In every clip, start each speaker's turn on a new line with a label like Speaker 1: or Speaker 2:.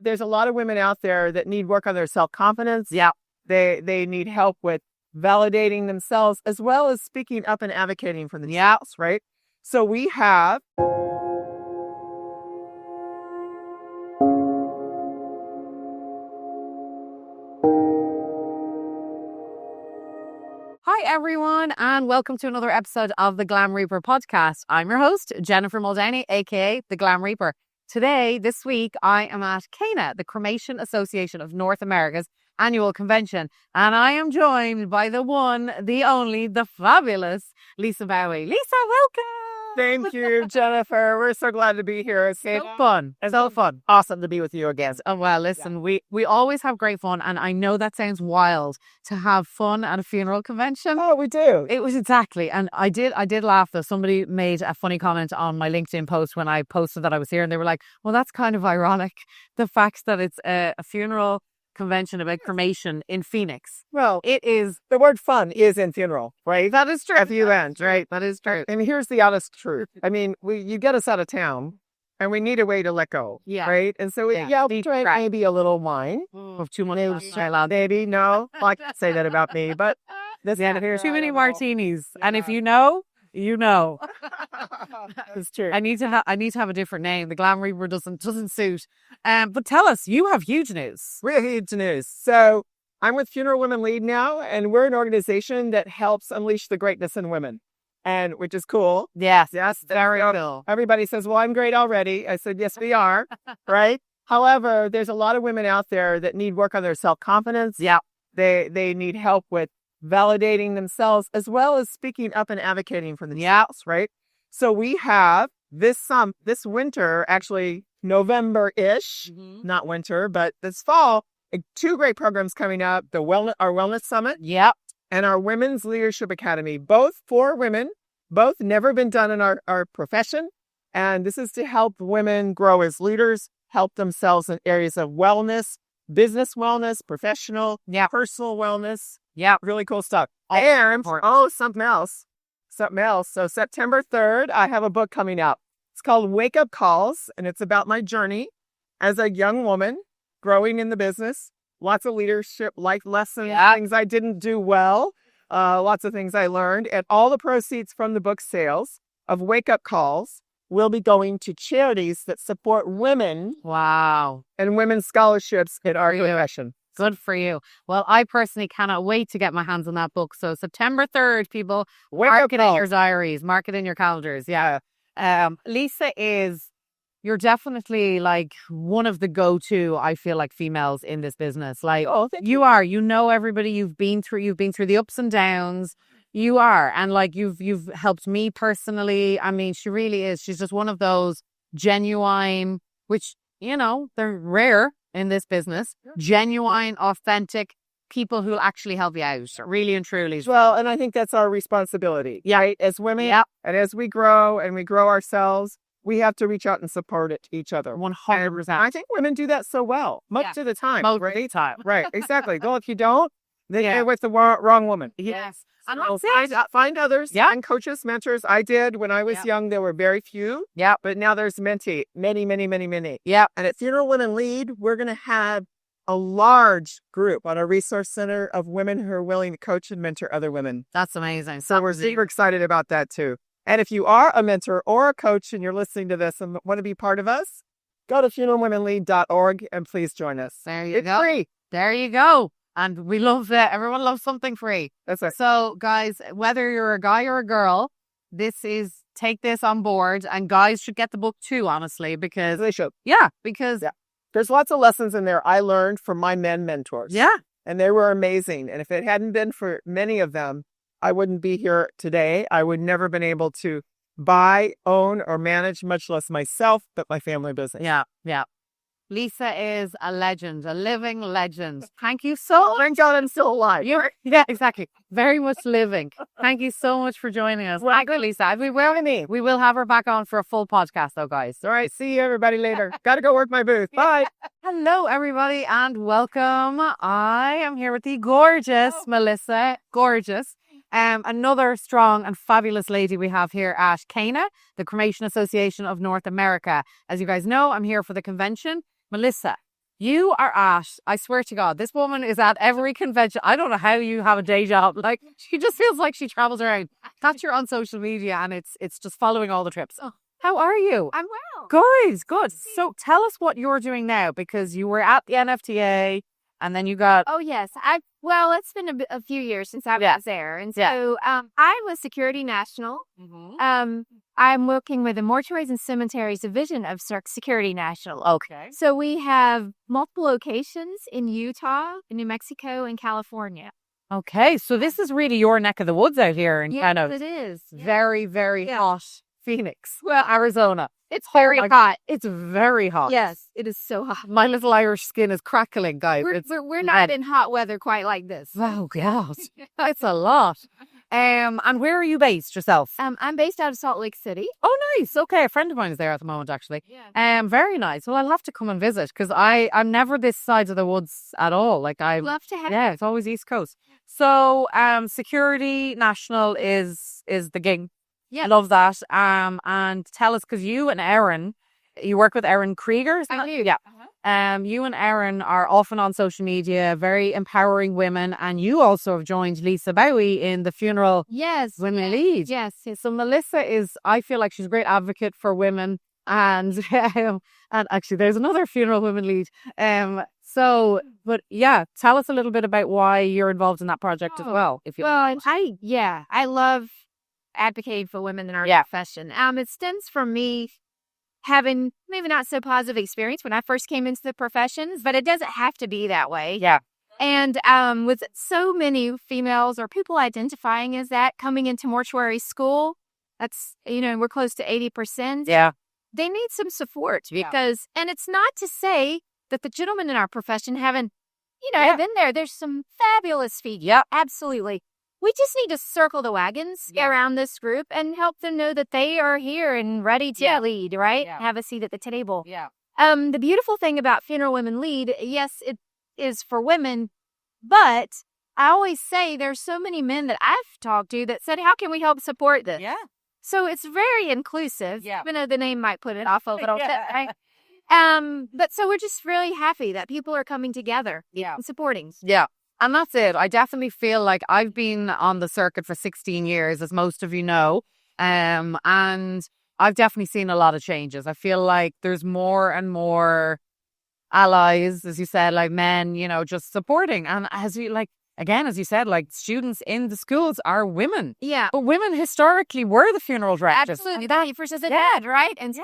Speaker 1: there's a lot of women out there that need work on their self-confidence.
Speaker 2: Yeah.
Speaker 1: They need help with validating themselves as well as speaking up and advocating for themselves, right? So we have
Speaker 2: Hi, everyone, and welcome to another episode of the Glam Reaper Podcast. I'm your host, Jennifer Muldowney, aka the Glam Reaper. Today, this week, I am at CANA, the Cremation Association of North America's annual convention, and I am joined by the one, the only, the fabulous Lisa Bowie. Lisa, welcome!
Speaker 1: Thank you, Jennifer. We're so glad to be here. It's
Speaker 2: so fun. So fun.
Speaker 1: Awesome to be with you again.
Speaker 2: Oh, well, listen, we always have great fun, and I know that sounds wild to have fun at a funeral convention.
Speaker 1: Oh, we do.
Speaker 2: It was exactly. And I did laugh though. Somebody made a funny comment on my LinkedIn post when I posted that I was here, and they were like, well, that's kind of ironic. The fact that it's a funeral convention about cremation in Phoenix.
Speaker 1: Well,
Speaker 2: it is.
Speaker 1: The word fun is in funeral, right?
Speaker 2: That is true.
Speaker 1: F-U-N, right?
Speaker 2: That is true.
Speaker 1: And here's the honest truth. I mean, you get us out of town and we need a way to let go.
Speaker 2: Yeah.
Speaker 1: Right? And so, we try maybe a little wine.
Speaker 2: Too much.
Speaker 1: Maybe, no. I can't say that about me, but
Speaker 2: here's too many martinis. Yeah. And if you know, you know.
Speaker 1: It's true.
Speaker 2: I need to have a different name. The Glam Reaper doesn't suit. But tell us, you have huge news.
Speaker 1: Real huge news. So I'm with Funeral Women Lead now, and we're an organization that helps unleash the greatness in women, and which is cool.
Speaker 2: Yes,
Speaker 1: very cool. Everybody says, "Well, I'm great already." I said, "Yes, we are." Right. However, there's a lot of women out there that need work on their self-confidence.
Speaker 2: Yeah.
Speaker 1: They need help with validating themselves as well as speaking up and advocating for themselves, right? So we have this winter, actually November-ish, not winter, but this fall, two great programs coming up, our Wellness Summit and our Women's Leadership Academy, both for women, both never been done in our profession. And this is to help women grow as leaders, help themselves in areas of wellness, business wellness, professional, personal wellness. Yeah, really cool stuff. And, something else. So September 3rd, I have a book coming out. It's called Wake Up Calls, and it's about my journey as a young woman growing in the business. Lots of leadership, life lessons, things I didn't do well, lots of things I learned. And all the proceeds from the book sales of Wake Up Calls will be going to charities that support women.
Speaker 2: Wow.
Speaker 1: And women's scholarships in our profession.
Speaker 2: Good for you. Well, I personally cannot wait to get my hands on that book. So September 3rd, people, mark it in your diaries, mark it in your calendars. Yeah. Lisa you're definitely like one of the go-to, I feel like, females in this business. Like, you are, everybody, you've been through the ups and downs. You are. And like, you've helped me personally. I mean, she really is. She's just one of those genuine, which, they're rare in this business, genuine, authentic people who'll actually help you out, really and truly.
Speaker 1: Well, and I think that's our responsibility, right? As women, and as we grow ourselves, we have to reach out and support each other.
Speaker 2: 100%.
Speaker 1: I think women do that so well, most of the time.
Speaker 2: Most of the time.
Speaker 1: Right, exactly. Well, if you don't, then you're with the wrong woman.
Speaker 2: Yes. And
Speaker 1: find others, find coaches, mentors. I did when I was young. There were very few.
Speaker 2: Yeah.
Speaker 1: But now there's many.
Speaker 2: Yeah.
Speaker 1: And at Funeral Women Lead, we're going to have a large group on a resource center of women who are willing to coach and mentor other women.
Speaker 2: That's amazing.
Speaker 1: So we're super excited about that too. And if you are a mentor or a coach and you're listening to this and want to be part of us, go to funeralwomenlead.org and please join us.
Speaker 2: There you go.
Speaker 1: It's free.
Speaker 2: There you go. And we love that. Everyone loves something free.
Speaker 1: That's right.
Speaker 2: So, guys, whether you're a guy or a girl, take this on board. And guys should get the book too, honestly, because
Speaker 1: they should.
Speaker 2: Yeah, because
Speaker 1: there's lots of lessons in there I learned from my men mentors.
Speaker 2: Yeah.
Speaker 1: And they were amazing. And if it hadn't been for many of them, I wouldn't be here today. I would never been able to buy, own, or manage, much less myself, but my family business.
Speaker 2: Yeah. Yeah. Lisa is a legend, a living legend. Thank you so much.
Speaker 1: Thank God I'm still alive.
Speaker 2: Yeah, exactly. Very much living. Thank you so much for joining us.
Speaker 1: Well,
Speaker 2: Lisa. We will have her back on for a full podcast, though, guys.
Speaker 1: All right. See you, everybody, later. Got to go work my booth. Bye.
Speaker 2: Hello, everybody, and welcome. I am here with the gorgeous Melissa. Gorgeous. Another strong and fabulous lady we have here at CANA, the Cremation Association of North America. As you guys know, I'm here for the convention. Melissa, You are I swear to God, this woman is at every convention. I don't know how you have a day job. Like, she just feels like she travels around. That's you're on social media and it's just following all the trips. Oh, how are you?
Speaker 3: I'm well.
Speaker 2: Good. So tell us what you're doing now, because you were at the NFTA and then you got...
Speaker 3: Oh, yes. Well, it's been a few years since I was there. And so I was Security National. I'm working with the Mortuaries and Cemeteries Division of Security National.
Speaker 2: Okay.
Speaker 3: So we have multiple locations in Utah, New Mexico, and California.
Speaker 2: Okay. So this is really your neck of the woods out here in kind of
Speaker 3: it is.
Speaker 2: very, very hot Phoenix, Arizona.
Speaker 3: It's very hot.
Speaker 2: It's very hot.
Speaker 3: Yes, it is so hot.
Speaker 2: My little Irish skin is crackling, guys.
Speaker 3: We're not in hot weather quite like this.
Speaker 2: Oh, God. It's a lot. And where are you based yourself?
Speaker 3: I'm based out of Salt Lake City.
Speaker 2: Oh, nice. Okay, a friend of mine is there at the moment, actually. Yeah. Very nice. Well, I'll have to come and visit, because I'm never this side of the woods at all. Like, I
Speaker 3: love to have.
Speaker 2: Yeah, it's always East Coast. So, Security National is the gig. Yeah, I love that. And tell us, because you and Erin, you work with Erin Krieger.
Speaker 3: I do.
Speaker 2: Yeah. You and Erin are often on social media, very empowering women, and you also have joined Lisa Bowie in the funeral.
Speaker 3: Yes.
Speaker 2: Women lead.
Speaker 3: Yes.
Speaker 2: So Melissa I feel like she's a great advocate for women, and actually there's another funeral women lead. But yeah, tell us a little bit about why you're involved in that project as well.
Speaker 3: I love advocating for women in our profession. It stems from me having maybe not so positive experience when I first came into the professions, but it doesn't have to be that way.
Speaker 2: Yeah.
Speaker 3: And with so many females or people identifying as that coming into mortuary school, that's, we're close to 80%.
Speaker 2: Yeah.
Speaker 3: They need some support because, and it's not to say that the gentlemen in our profession haven't, been there. There's some fabulous feet.
Speaker 2: Yeah.
Speaker 3: Absolutely. We just need to circle the wagons around this group and help them know that they are here and ready to lead, right?
Speaker 2: Yeah.
Speaker 3: Have a seat at the table.
Speaker 2: Yeah.
Speaker 3: The beautiful thing about Funeral Women Lead, yes, it is for women, but I always say there's so many men that I've talked to that said, how can we help support this?
Speaker 2: Yeah.
Speaker 3: So it's very inclusive, even though the name might put it off a little bit, right? But so we're just really happy that people are coming together and supporting.
Speaker 2: Yeah. And that's it. I definitely feel like I've been on the circuit for 16 years, as most of you know. And I've definitely seen a lot of changes. I feel like there's more and more allies, as you said, like men, just supporting. And as you said, like students in the schools are women.
Speaker 3: Yeah.
Speaker 2: But women historically were the funeral directors.
Speaker 3: Absolutely. That versus the dad, right? And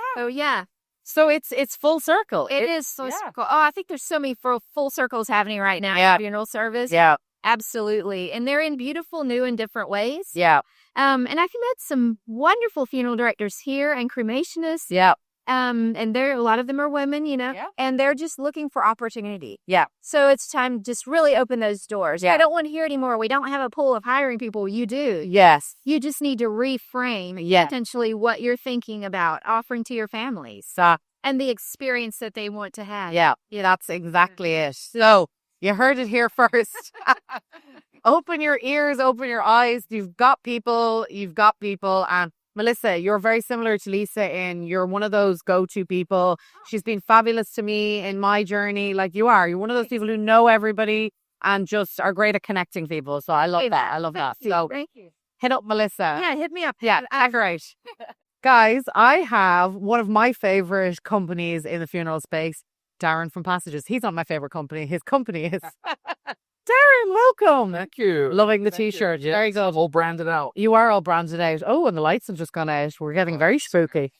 Speaker 2: so it's full circle.
Speaker 3: It is full circle. Oh, I think there's so many full circles happening right now in funeral service.
Speaker 2: Yeah.
Speaker 3: Absolutely. And they're in beautiful, new and different ways.
Speaker 2: Yeah.
Speaker 3: And I've met some wonderful funeral directors here and cremationists.
Speaker 2: Yeah.
Speaker 3: And a lot of them are women, and they're just looking for opportunity.
Speaker 2: Yeah.
Speaker 3: So it's time to just really open those doors.
Speaker 2: Yeah.
Speaker 3: I don't want to hear anymore. We don't have a pool of hiring people. You do.
Speaker 2: Yes.
Speaker 3: You just need to reframe potentially what you're thinking about offering to your families and the experience that they want to have.
Speaker 2: Yeah. Yeah, that's exactly it. So you heard it here first. Open your ears, open your eyes. You've got people. And Melissa, you're very similar to Lisa in you're one of those go-to people. She's been fabulous to me in my journey. Like you are. You're one of those people who know everybody and just are great at connecting people. So I love that. I love that. So
Speaker 3: thank you.
Speaker 2: Hit up Melissa.
Speaker 3: Yeah, hit me up.
Speaker 2: Yeah, great. Guys, I have one of my favorite companies in the funeral space, Darren from Passages. He's not my favorite company. His company is... Darren, welcome.
Speaker 4: Thank you.
Speaker 2: Loving the t-shirt.
Speaker 4: Yeah.
Speaker 2: Very good.
Speaker 4: All branded out.
Speaker 2: You are all branded out. Oh, and the lights have just gone out. We're getting very spooky.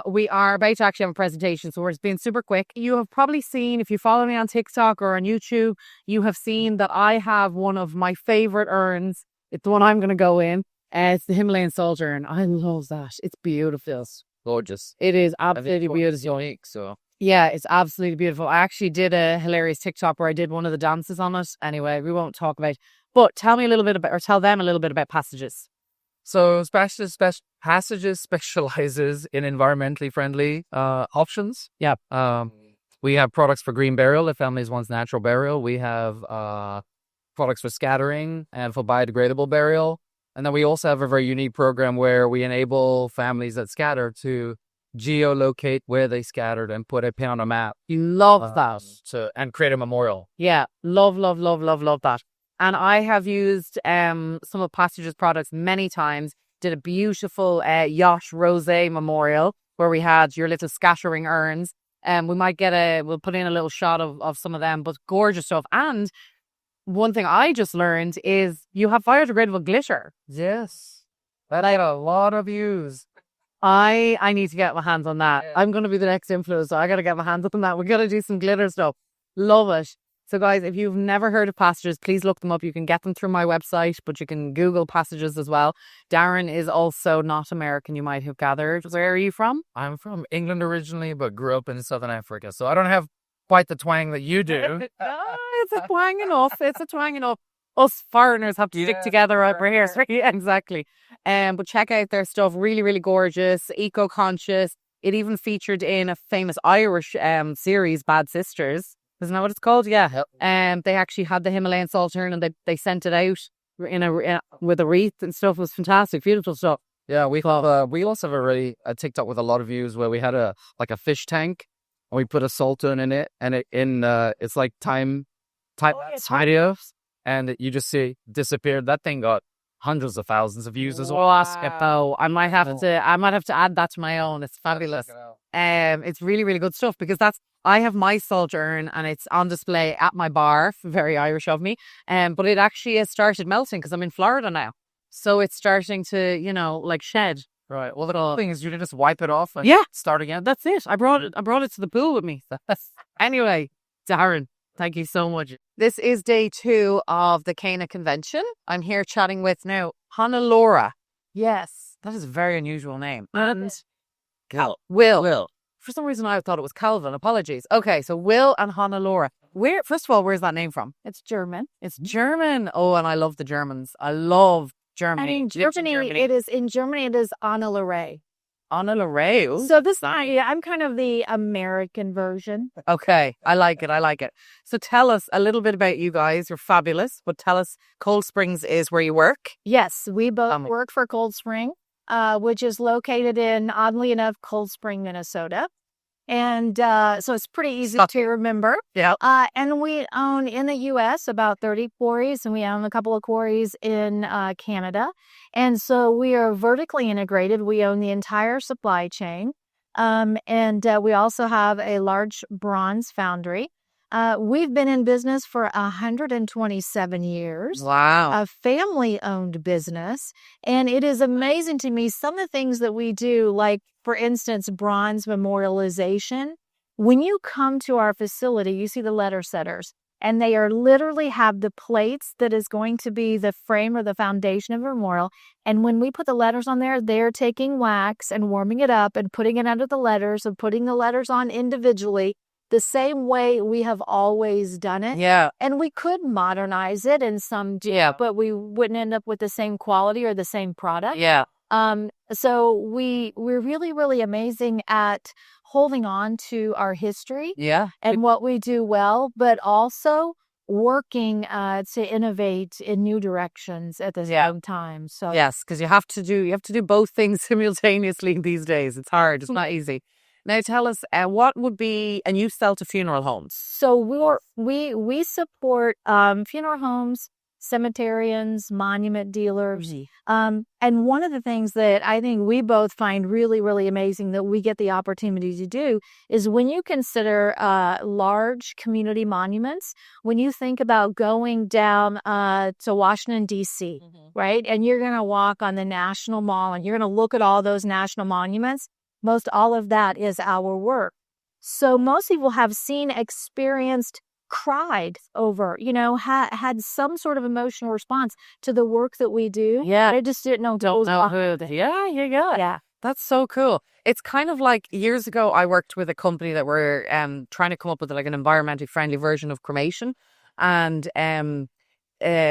Speaker 2: We are about to actually have a presentation, so we're being super quick. You have probably seen, if you follow me on TikTok or on YouTube, you have seen that I have one of my favorite urns. It's the one I'm going to go in. It's the Himalayan soldier urn. I love that. It's beautiful.
Speaker 4: It's gorgeous.
Speaker 2: It is absolutely beautiful.
Speaker 4: Unique, so.
Speaker 2: Yeah, it's absolutely beautiful. I actually did a hilarious TikTok where I did one of the dances on it. Anyway, we won't talk about it. But tell them a little bit about Passages.
Speaker 4: So Passages specializes in environmentally friendly options.
Speaker 2: Yeah.
Speaker 4: We have products for green burial if families want natural burial. We have products for scattering and for biodegradable burial. And then we also have a very unique program where we enable families that scatter to geolocate where they scattered and put a pin on a map.
Speaker 2: Love that.
Speaker 4: And create a memorial.
Speaker 2: Yeah, love that. And I have used some of Passage's products many times. Did a beautiful yacht rosé memorial where we had your little scattering urns. We might we'll put in a little shot of some of them, but gorgeous stuff. And one thing I just learned is you have biodegradable glitter.
Speaker 4: Yes. That had a lot of use.
Speaker 2: I need to get my hands on that.
Speaker 4: Yeah.
Speaker 2: I'm going to be the next influencer. I got to get my hands on that. We're going to do some glitter stuff. Love it. So guys, if you've never heard of Passages, please look them up. You can get them through my website, but you can Google Passages as well. Darren is also not American, you might have gathered. Where are you from?
Speaker 4: I'm from England originally, but grew up in Southern Africa. So I don't have quite the twang that you do.
Speaker 2: It's a twang enough. It's a twang enough. Us foreigners have to stick together over here. Yeah, exactly. But check out their stuff. Really, really gorgeous, eco-conscious. It even featured in a famous Irish series, Bad Sisters. Isn't that what it's called? Yeah. They actually had the Himalayan salt urn and they sent it out with a wreath and stuff. It was fantastic. Beautiful stuff.
Speaker 4: Yeah, we also have a TikTok with a lot of views where we had a fish tank and we put a salt urn in it, and it's like time videos, and you just see disappeared. That thing got hundreds of thousands of views as well.
Speaker 2: Wow. I might have to add that to my own. It's fabulous. It's really, really good stuff because I have my salt urn and it's on display at my bar. Very Irish of me. But it actually has started melting because I'm in Florida now. So it's starting to, shed.
Speaker 4: Right. Well, the thing is you can just wipe it off and start again.
Speaker 2: That's it. I brought it to the pool with me. Anyway, Darren, thank you so much. This is day 2 of the CANA Convention. I'm here chatting with now Hannah. Yes, that is a very unusual name. And Will. For some reason, I thought it was Calvin. Apologies. Okay, so Will and Hannah. First of all, where's that name from?
Speaker 3: It's German.
Speaker 2: It's German. Oh, and I love the Germans. I love Germany.
Speaker 3: In Germany. It is Anna Lorraine.
Speaker 2: Anna Lorraine.
Speaker 3: So I'm kind of the American version.
Speaker 2: Okay, I like it. So tell us a little bit about you guys. You're fabulous. But tell us, Cold Springs is where you work.
Speaker 3: Yes, we both work for Cold Spring, which is located in, oddly enough, Cold Spring, Minnesota. And so it's pretty easy to remember.
Speaker 2: Yeah.
Speaker 3: And we own in the U.S. about 30 quarries, and we own a couple of quarries in Canada. And so we are vertically integrated. We own the entire supply chain. And we also have a large bronze foundry. We've been in business for 127 years.
Speaker 2: Wow.
Speaker 3: A family-owned business. And it is amazing to me, some of the things that we do, like, for instance, bronze memorialization. When you come to our facility, you see the letter setters, and they are literally have the plates that is going to be the frame or the foundation of a memorial. And when we put the letters on there, they're taking wax and warming it up and putting it under the letters and putting the letters on individually, the same way we have always done it.
Speaker 2: Yeah.
Speaker 3: And we could modernize it in some, but we wouldn't end up with the same quality or the same product.
Speaker 2: Yeah.
Speaker 3: So we're really, really amazing at holding on to our history and what we do well, but also working to innovate in new directions at the same time. So
Speaker 2: yes, because you have to do both things simultaneously these days. It's hard. It's not easy. Now tell us, what would be, and you sell to funeral homes.
Speaker 3: So we support funeral homes, cemeterians, monument dealers. And one of the things that I think we both find really, really amazing that we get the opportunity to do is when you consider large community monuments, when you think about going down to Washington, D.C., right? And you're going to walk on the National Mall and you're going to look at all those national monuments. Most all of that is our work. So most people have experienced, cried over, had some sort of emotional response to the work that we do.
Speaker 2: Yeah.
Speaker 3: They just don't know
Speaker 2: who. Yeah. That's so cool. It's kind of like years ago, I worked with a company that were trying to come up with like an environmentally friendly version of cremation. And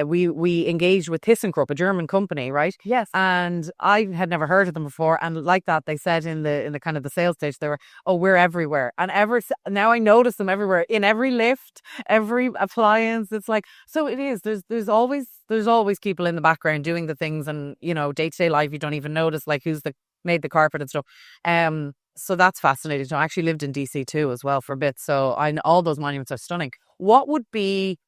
Speaker 2: we engaged with ThyssenKrupp, a German company, right?
Speaker 3: Yes.
Speaker 2: And I had never heard of them before. And like that, they said in the kind of the sales stage, they were, we're everywhere. And now I notice them everywhere, in every lift, every appliance. It's like, so it is. There's always people in the background doing the things, and day-to-day life you don't even notice, like who's made the carpet and stuff. So that's fascinating. I actually lived in DC too as well for a bit. So I know all those monuments are stunning. What would be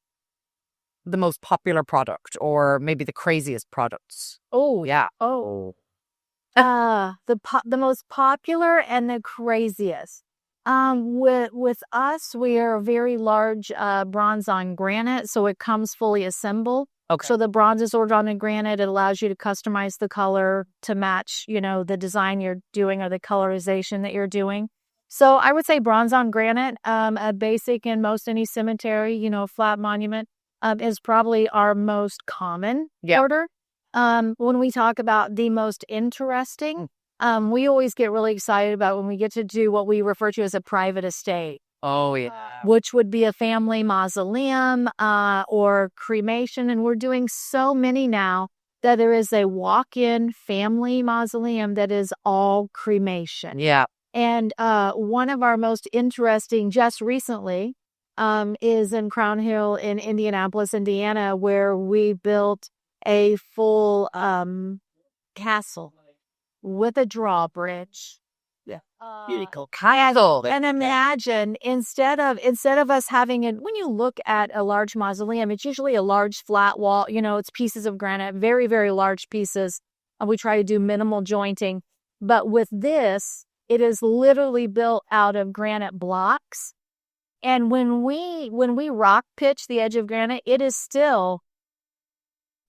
Speaker 2: the most popular product or maybe the craziest products?
Speaker 3: Oh,
Speaker 2: Yeah.
Speaker 3: Oh, the most popular and the craziest. With us, we are a very large bronze on granite, so it comes fully assembled.
Speaker 2: Okay.
Speaker 3: So the bronze is ordered on the granite. It allows you to customize the color to match, the design you're doing or the colorization that you're doing. So I would say bronze on granite, a basic in most any cemetery, flat monument, is probably our most common order. When we talk about the most interesting, we always get really excited about when we get to do what we refer to as a private estate.
Speaker 2: Oh, yeah.
Speaker 3: Which would be a family mausoleum or cremation. And we're doing so many now that there is a walk-in family mausoleum that is all cremation.
Speaker 2: Yeah.
Speaker 3: And one of our most interesting just recently is in Crown Hill in Indianapolis, Indiana, where we built a full castle with a drawbridge.
Speaker 2: Yeah.
Speaker 3: Beautiful castle. And imagine instead of us having it, when you look at a large mausoleum, it's usually a large flat wall. It's pieces of granite, very, very large pieces. We try to do minimal jointing. But with this, it is literally built out of granite blocks. And when we rock pitch the edge of granite, it is still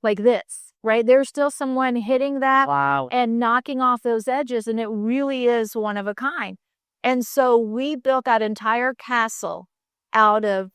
Speaker 3: like this, right? There's still someone hitting that and knocking off those edges, and it really is one of a kind. And so we built that entire castle out of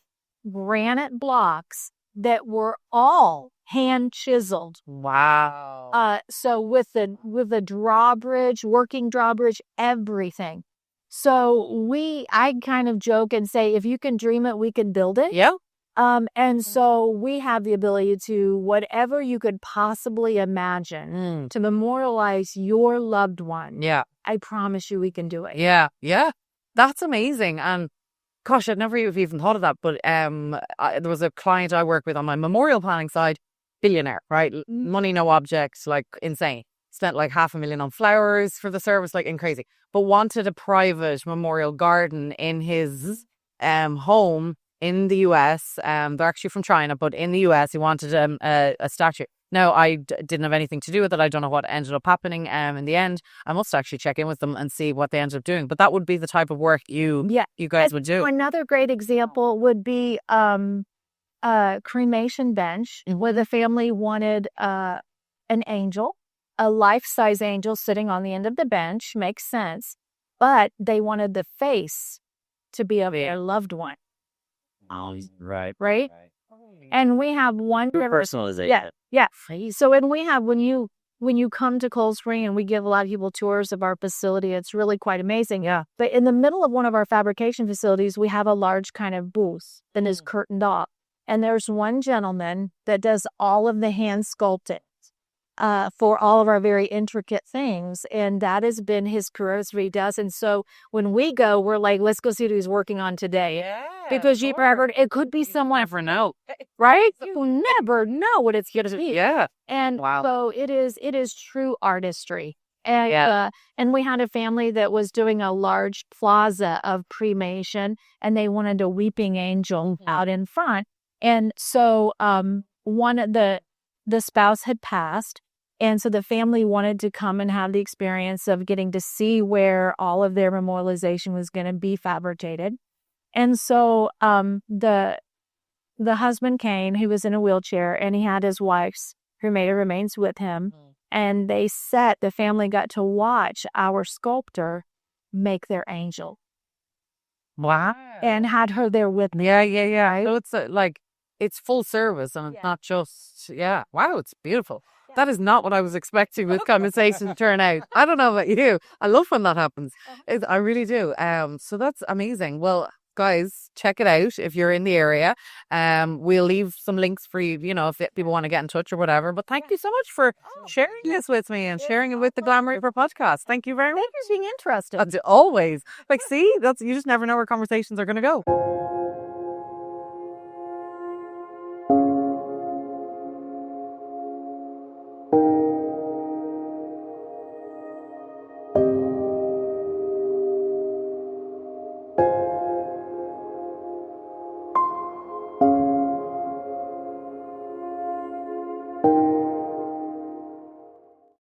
Speaker 3: granite blocks that were all hand chiseled.
Speaker 2: Wow.
Speaker 3: So with the drawbridge, working drawbridge, everything. So I kind of joke and say, if you can dream it, we can build it.
Speaker 2: Yeah.
Speaker 3: And so we have the ability to whatever you could possibly imagine to memorialize your loved one.
Speaker 2: Yeah.
Speaker 3: I promise you we can do it.
Speaker 2: Yeah. Yeah. That's amazing. And gosh, I'd never even thought of that. But there was a client I work with on my memorial planning side, billionaire, right? Money, no objects, like insane. Spent like $500,000 on flowers for the service, like in crazy. But wanted a private memorial garden in his home in the US. They're actually from China, but in the US, he wanted a statue. Now, I didn't have anything to do with it. I don't know what ended up happening in the end. I must actually check in with them and see what they ended up doing. But that would be the type of work you guys would do.
Speaker 3: Another great example would be a cremation bench where the family wanted an angel, a life-size angel sitting on the end of the bench. Makes sense. But they wanted the face to be of their loved one.
Speaker 5: Right.
Speaker 3: And we have one
Speaker 5: personalization.
Speaker 3: Yeah. So and we have when you come to Cold Spring, and we give a lot of people tours of our facility, it's really quite amazing.
Speaker 2: Yeah.
Speaker 3: But in the middle of one of our fabrication facilities, we have a large kind of booth that is curtained off. And there's one gentleman that does all of the hand sculpted for all of our very intricate things. And that has been his career. That's what he does. And so when we go, we're like, let's go see what he's working on today.
Speaker 2: Yeah.
Speaker 3: Because it could be someone.
Speaker 2: You never know.
Speaker 3: Right? You never know what it's going to be.
Speaker 2: Yeah.
Speaker 3: And so it is true artistry. And and we had a family that was doing a large plaza of cremation, and they wanted a weeping angel out in front. And so one of the spouse had passed, and so the family wanted to come and have the experience of getting to see where all of their memorialization was going to be fabricated. And so the husband came, who was in a wheelchair, and he had his wife's cremated remains with him. And the family got to watch our sculptor make their angel.
Speaker 2: Wow.
Speaker 3: And had her there with me.
Speaker 2: Yeah.
Speaker 3: Right?
Speaker 2: So it's it's full service, and it's not just, wow, it's beautiful. Yeah. That is not what I was expecting this conversation to turn out. I don't know about you. I love when that happens. I really do. So that's amazing. Well, guys, check it out if you're in the area. We'll leave some links for you, if people want to get in touch or whatever. But thank you so much for sharing this with me and sharing it with the Glam Reaper podcast. Thank you very much.
Speaker 3: Thank you for being interested.
Speaker 2: Always. See, you just never know where conversations are going to go.